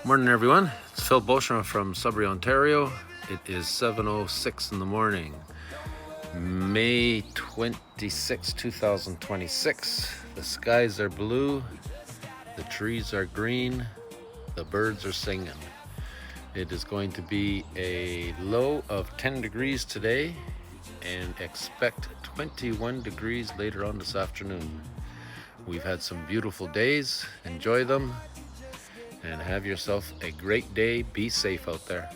Morning, everyone. It's Phil Beauchamp from Sudbury, Ontario. It is 7:06 in the morning, May 26, 2026. The skies are blue, the trees are green, the birds are singing. It is going to be a low of 10 degrees today and expect 21 degrees later on this afternoon. We've had some beautiful days. Enjoy them and have yourself a great day. Be safe out there.